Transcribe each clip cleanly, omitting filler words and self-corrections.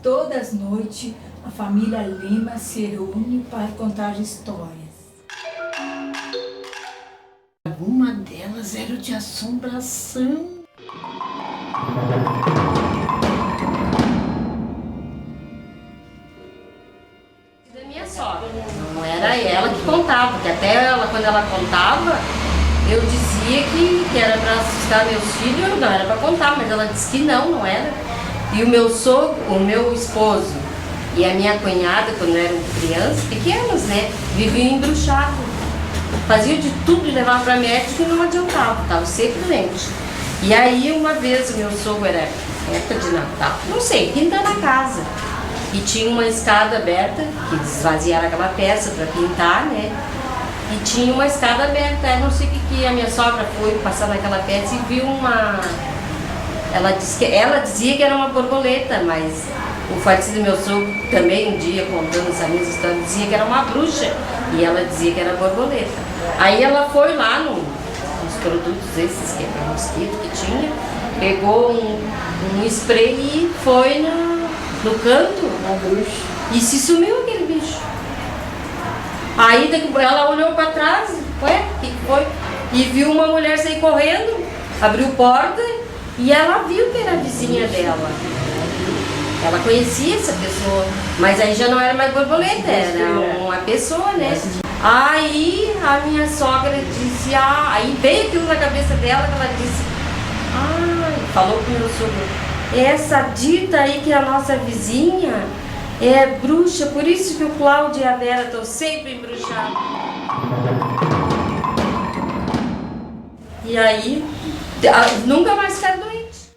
Todas as noites, a família Lima se reúne para contar histórias. Alguma delas era de assombração. Da minha sogra, não era ela que contava, porque até ela, quando ela contava, eu dizia que era para assustar meus filhos, não era para contar, mas ela disse que não era. E o meu sogro, o meu esposo e a minha cunhada, quando eram crianças, pequenas, né, viviam embruxados. Faziam de tudo e levavam para médico e não adiantava, estava sempre doente. E aí, uma vez, o meu sogro era época de Natal, não sei, pintando a casa. E tinha uma escada aberta, que esvaziaram aquela peça para pintar, né? E tinha uma escada aberta, eu não sei o que a minha sogra foi passar naquela peça e viu uma... Ela dizia que era uma borboleta, mas o falecido meu sogro também um dia contando essa mesma história dizia que era uma bruxa e ela dizia que era borboleta. Aí ela foi lá nos produtos esses que é para mosquito que tinha, pegou um spray e foi no canto e se sumiu aquele bicho. Aí ela olhou para trás, ué, o que foi? E viu uma mulher sair correndo, abriu porta. E ela viu que era a vizinha dela. Ela conhecia essa pessoa, mas aí já não era mais borboleta, era uma pessoa, né? Aí a minha sogra disse, aí veio aquilo na cabeça dela, que ela disse, falou pro meu sogro, essa dita aí que é a nossa vizinha é bruxa, por isso que o Cláudio e a Vera estão sempre embruxados. E aí, nunca mais ficaram doentes.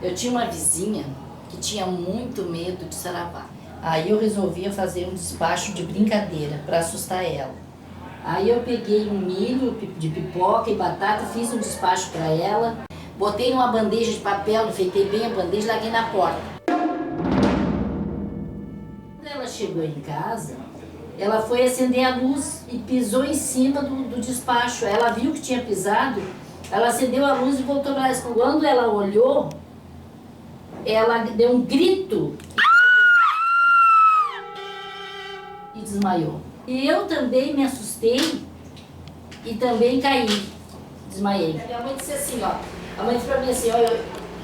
Eu tinha uma vizinha que tinha muito medo de saravá. Aí eu resolvia fazer um despacho de brincadeira para assustar ela. Aí eu peguei um milho de pipoca e batata, fiz um despacho para ela, botei numa bandeja de papel, enfeitei bem a bandeja e larguei na porta. Quando ela chegou em casa, ela foi acender a luz e pisou em cima do despacho. Ela viu que tinha pisado, ela acendeu a luz e voltou para trás. Quando ela olhou, ela deu um grito e desmaiou. E eu também me assustei e também caí, desmaiei. A minha mãe disse assim, a mãe disse para mim assim,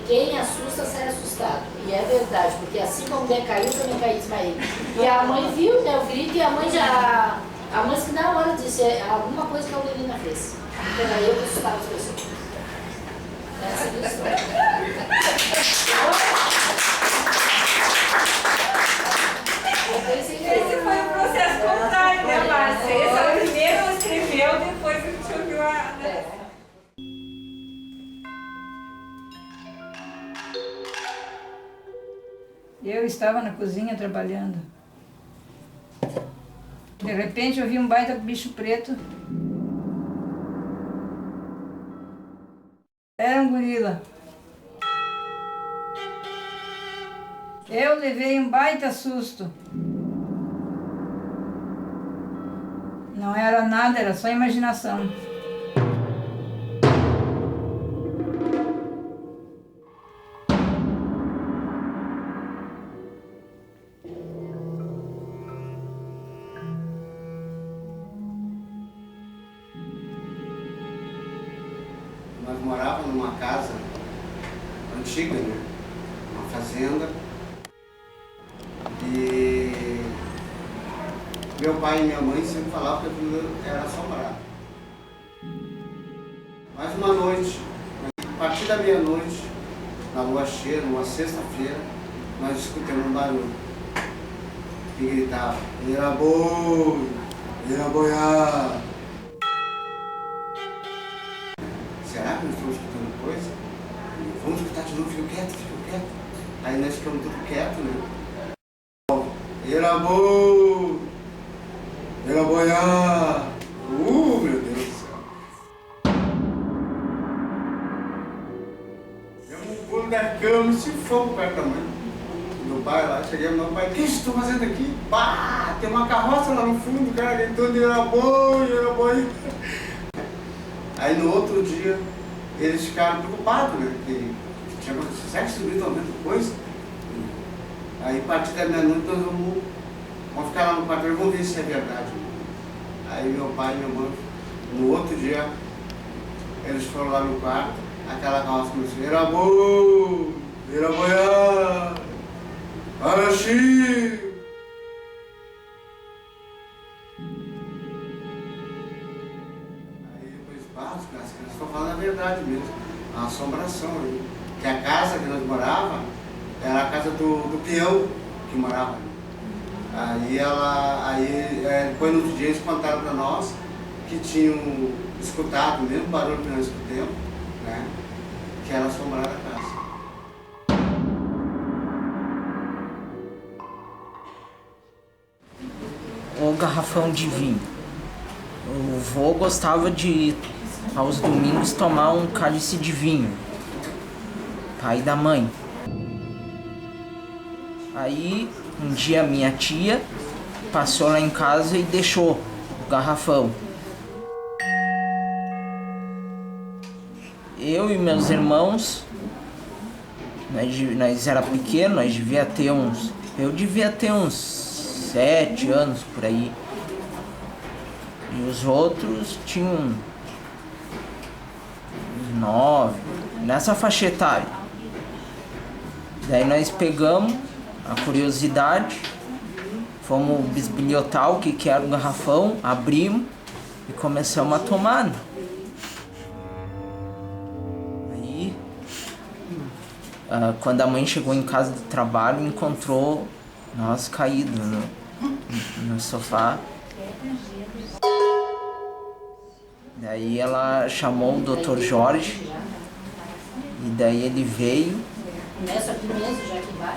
quem assusta sai assustado. E é verdade, porque assim como a mulher caiu, eu também caí e desmaiei. E a mãe viu, né, o grito, e a mãe disse que na hora disse, alguma coisa que a Aurelina fez. Então era eu que assustava as pessoas. Essa é a minha história. Esse foi o processo contrário, né, Márcia? Ela primeiro escreveu, depois a gente ouviu a... Eu estava na cozinha trabalhando. De repente eu vi um baita bicho preto. Era um gorila. Eu levei um baita susto. Não era nada, era só imaginação. Nós morávamos numa casa antiga, né? Uma fazenda. E meu pai e minha mãe sempre falavam que aquilo era assombrado. Mas uma noite, a partir da meia-noite, na lua cheia, numa sexta-feira, nós escutamos um barulho que gritava, Iraboi, Iraboiá. Será que nós estamos escutando coisa? Vamos escutar de novo, fica quieto. Aí nós ficamos tudo quietos, né? Iraboi, Iraboiá. Meu Deus do céu. Demos um pulo da cama e se fomos perto da mãe. Meu pai lá, cheguei ao meu pai, o que vocês estão fazendo aqui? Pá, tem uma carroça lá no fundo, o cara gritando Iraboi, Iraboiá. Aí no outro dia, eles ficaram preocupados, né? Que tinha acontecido, será que subiu alguma coisa? Aí a partir da meia-noite nós vamos ficar lá no quarto e vamos ver se é verdade. Aí meu pai e minha mãe, no outro dia, eles foram lá no quarto, aquela calça começou, era bom, era boiar, araxi. As crianças estão falando a verdade mesmo, a assombração ali. Que a casa que nós morávamos era a casa do peão que morava. Depois no outro dia eles contaram para nós que tinham escutado o mesmo barulho que nós escutamos, né? Que era assombrada a casa. O garrafão de vinho. O vô gostava de, aos domingos, tomar um cálice de vinho, pai da mãe. Aí, um dia minha tia passou lá em casa e deixou o garrafão. Eu e meus irmãos, nós era pequeno, eu devia ter uns 7 anos por aí. E os outros tinham uns 9, nessa faixa etária. Daí nós pegamos a curiosidade, fomos bisbilhotar o que era o garrafão, abrimos e começamos a tomar. Aí, quando a mãe chegou em casa do trabalho, encontrou nós caídos no sofá. Daí ela chamou o Dr. Jorge e daí ele veio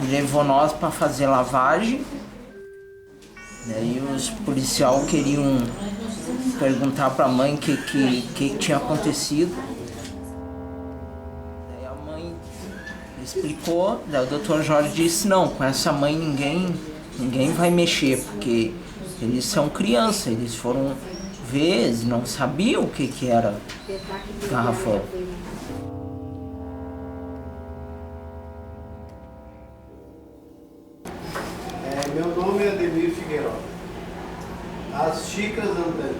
e levou nós para fazer lavagem. Daí os policiais queriam perguntar para a mãe o que tinha acontecido. Daí a mãe explicou, daí o Dr. Jorge disse, não, com essa mãe ninguém vai mexer, porque eles são crianças, eles foram ver, eles não sabiam o que era garrafão. Meu nome é Ademir Figueiredo. As xícaras andantes.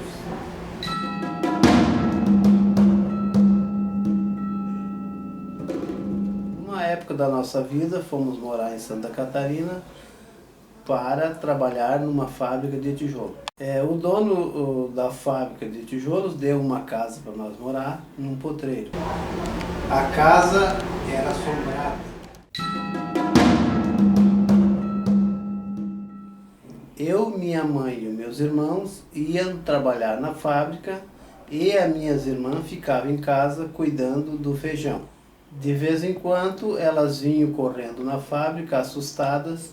Na época da nossa vida, fomos morar em Santa Catarina para trabalhar numa fábrica de tijolo. O dono da fábrica de tijolos deu uma casa para nós morar num potreiro. A casa era assombrada. Eu, minha mãe e meus irmãos iam trabalhar na fábrica e as minhas irmãs ficavam em casa cuidando do feijão. De vez em quando elas vinham correndo na fábrica assustadas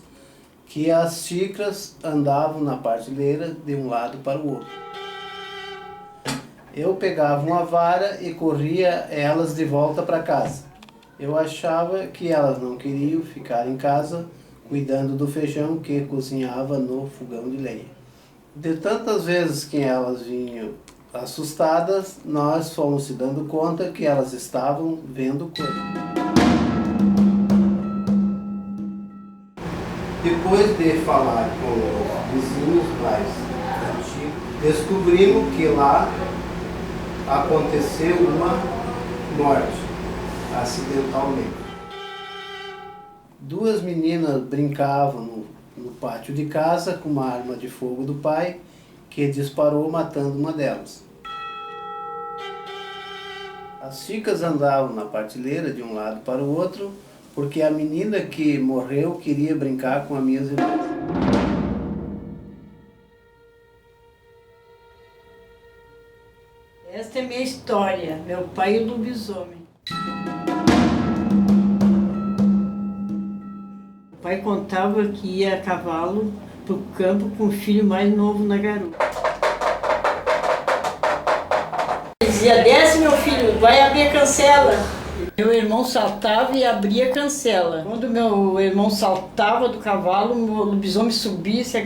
que as xícaras andavam na prateleira de um lado para o outro. Eu pegava uma vara e corria elas de volta para casa. Eu achava que elas não queriam ficar em casa cuidando do feijão que cozinhava no fogão de lenha. De tantas vezes que elas vinham assustadas, nós fomos se dando conta que elas estavam vendo coisas. Depois de falar com os vizinhos mais antigos, descobrimos que lá aconteceu uma morte, acidentalmente. 2 meninas brincavam no pátio de casa com uma arma de fogo do pai, que disparou matando uma delas. As xícaras andavam na prateleira de um lado para o outro, porque a menina que morreu queria brincar com as minhas irmãs. Esta é minha história, meu pai e o lobisomem. O pai contava que ia a cavalo para o campo com o filho mais novo na garupa. Ele dizia, desce meu filho, vai abrir a cancela. Meu irmão saltava e abria a cancela. Quando meu irmão saltava do cavalo, meu lobisomem subia, se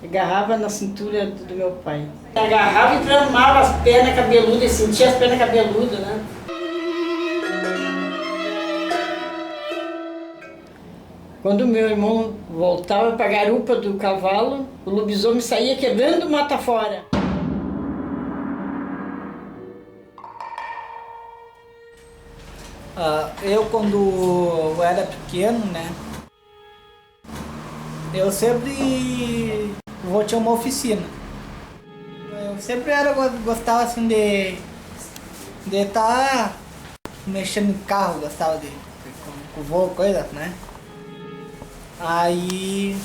Agarrava na cintura do meu pai. Agarrava e tramava as pernas cabeludas, sentia as pernas cabeludas, né? Quando meu irmão voltava para a garupa do cavalo, o lobisomem saía quebrando mata fora. Eu, quando eu era pequeno, né, eu sempre tinha uma oficina. Eu sempre gostava assim de estar mexendo em carro, gostava com voo, coisa, né. Aí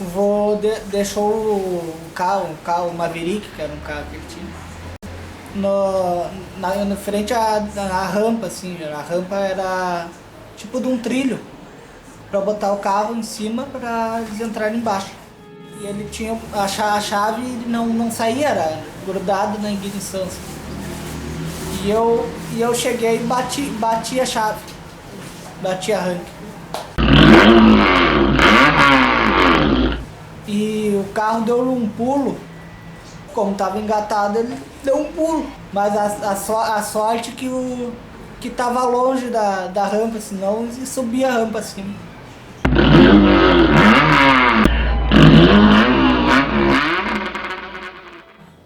o vô deixou o carro Maverick, que era um carro que ele tinha, na frente à rampa, assim. A rampa era tipo de um trilho para botar o carro em cima para eles entrarem embaixo. E ele tinha a chave, não saía, era grudado na ignição, assim. E eu cheguei e bati a chave, bati a arranque. E o carro deu um pulo. Como estava engatado, ele deu um pulo. Mas a sorte que estava longe da rampa, senão ele subia a rampa assim.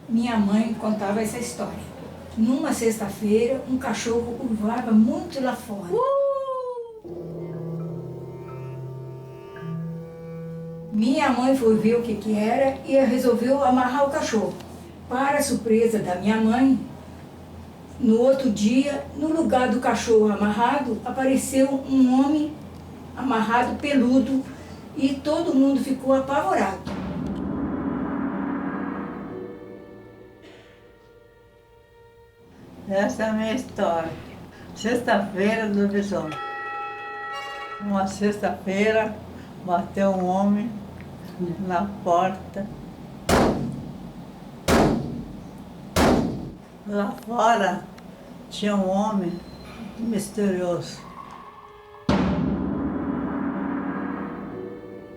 Minha mãe contava essa história. Numa sexta-feira, um cachorro uivava muito lá fora. Minha mãe foi ver o que era e resolveu amarrar o cachorro. Para a surpresa da minha mãe, no outro dia, no lugar do cachorro amarrado, apareceu um homem amarrado, peludo, e todo mundo ficou apavorado. Essa é a minha história. Sexta-feira do lobisomem. Uma sexta-feira, bateu um homem na porta. Lá fora tinha um homem misterioso.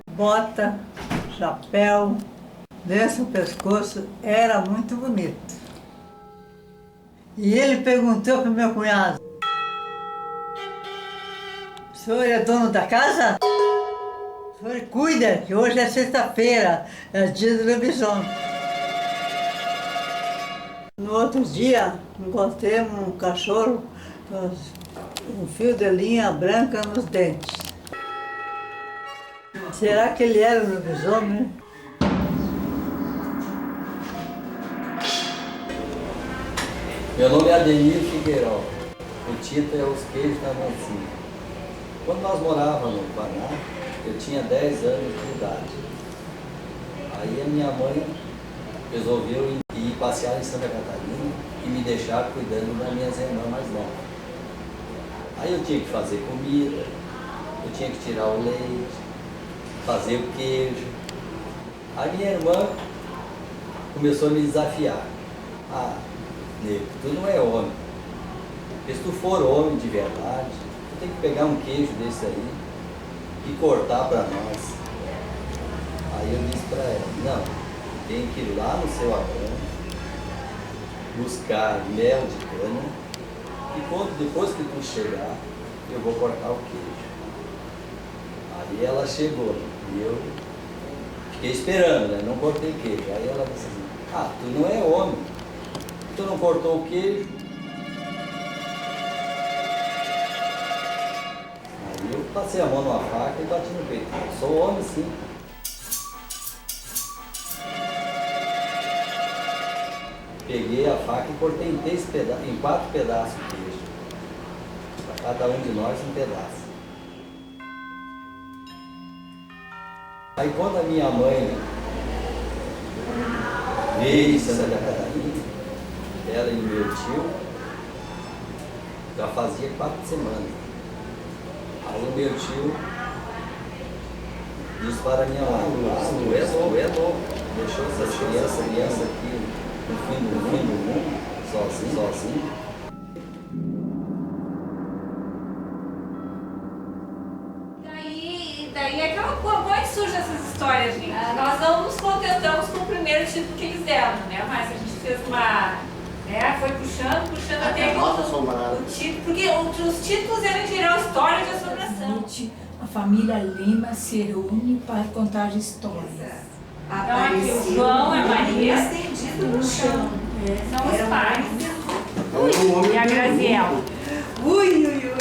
Bota, chapéu, lenço no pescoço, era muito bonito. E ele perguntou para o meu cunhado: "O senhor é dono da casa? O senhor cuida, que hoje é sexta-feira, é dia do lobisomem." No outro dia, encontramos um cachorro com um fio de linha branca nos dentes. Será que ele era um lobisomem? Meu nome é Ademir Figueiró, o título é Os Queijos da Mansinha. Quando nós morávamos no Paraná, eu tinha 10 anos de idade. Aí a minha mãe resolveu ir passear em Santa Catarina e me deixar cuidando das minhas irmãs mais novas. Aí eu tinha que fazer comida, eu tinha que tirar o leite, fazer o queijo. A minha irmã começou a me desafiar. "Ah, nego, tu não é homem. Porque se tu for homem de verdade, tu tem que pegar um queijo desse aí e cortar para nós." Aí eu disse para ela: "Não, tem que ir lá no seu arranjo, buscar mel de cana, e depois que tu chegar, eu vou cortar o queijo." Aí ela chegou e eu fiquei esperando, né? Não cortei queijo. Aí ela disse assim: "Ah, tu não é homem. Tu não cortou o queijo." Aí eu passei a mão numa faca e bati no peito. "Eu sou homem, sim." Peguei a faca e cortei em 4 pedaços de queijo. Para cada um de nós um pedaço. Aí quando a minha mãe veio de Santa Catarina, ela e meu tio, já fazia 4 semanas. Aí o meu tio disse para a minha mãe: "Ah, tu é louco, deixou essas crianças aqui no fim do mundo, sozinho." Daí aquela coisa surgem essas histórias, gente? Nós não nos contentamos com o primeiro título que eles deram, né? Mas a gente fez uma... Né? Foi puxando até o título. Porque os títulos eram em geral histórias de assombração. A família Lima se reúne para contar histórias. Então aqui o João, a Maria, estendido no chão. São os pais. E a Graziela. Ui, ui, ui.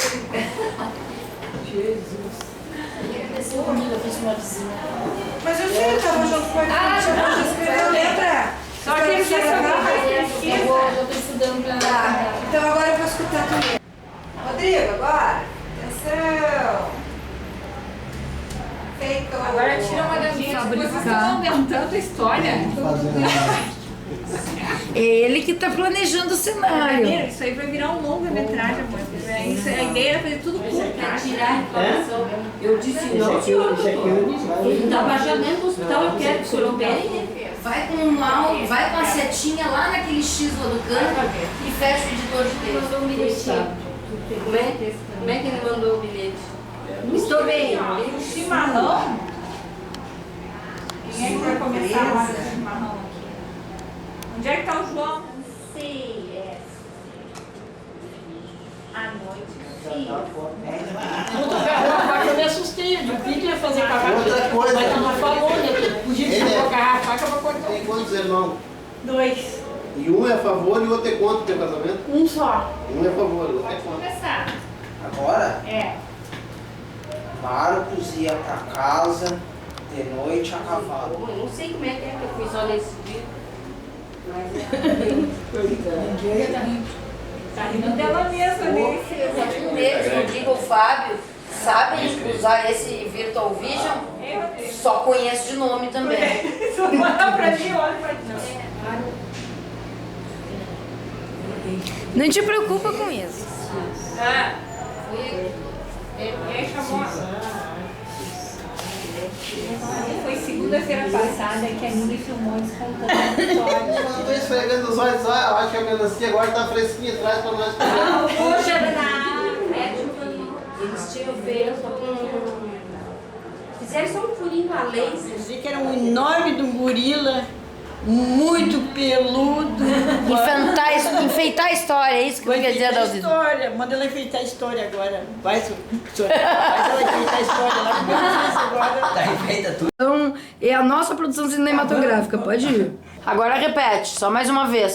Mas eu sei que estava junto com a gente. Lembra? Só que ele já sabia. Eu tô estudando pra... Então agora eu vou escutar também. Rodrigo, agora. Atenção. Feito. Agora tira uma gaminha. Vocês estão aumentando a história. É ele que está planejando o cenário. Isso aí vai virar um longa-metragem, amor. Isso, a ideia era fazer tudo curto. Pra tirar a informação. Eu disse não. Ele tá baixando no hospital, eu quero que o senhor opere. Vai com a setinha lá naquele X lá do canto e fecha o editor de texto. Mandou um bilhetinho. Como é que ele mandou o bilhete? Estou bem. O chimarrão? Quem é que vai começar a hora do chimarrão aqui? Onde é que tá o João? À noite. Eu me assustei, eu vi que ia fazer cavaco. Outra coisa. Mas ela falou, né? Podia colocar a faca pra cortar. Tem quantos irmãos? 2. E um é a favor e o outro é contra o teu casamento? Um só. Um é a favor, o outro é Pode contra. começar. Agora, É. Marcos ia pra casa de noite a cavalo. Eu não sei como é que eu fui só nesse dia. Tá rindo dela mesma, né? Um deles, não diga o Fábio, sabem usar esse Virtual Vision? Só conheço de nome também. Só manda pra mim, olha pra mim. Não te preocupa com isso. Ah, quem chamou? Foi segunda-feira passada que a Nini filmou descontando a história. Eu tô esfregando os olhos, olha, eu acho que a melancia agora tá fresquinha atrás pra nós comer. Puxa, Eles tinham feito fizeram só um furinho a laser. Dizia que era um enorme de um gorila, muito peludo. Enfeitar a história, é isso que Vai quer dizer, enfeitar a Dalzito? história, manda ela enfeitar a história agora. Faz ela enfeitar a história lá, porque eu não sei se agora. Tá enfeita tudo. Então, é a nossa produção cinematográfica, pode ir. Agora repete, só mais uma vez.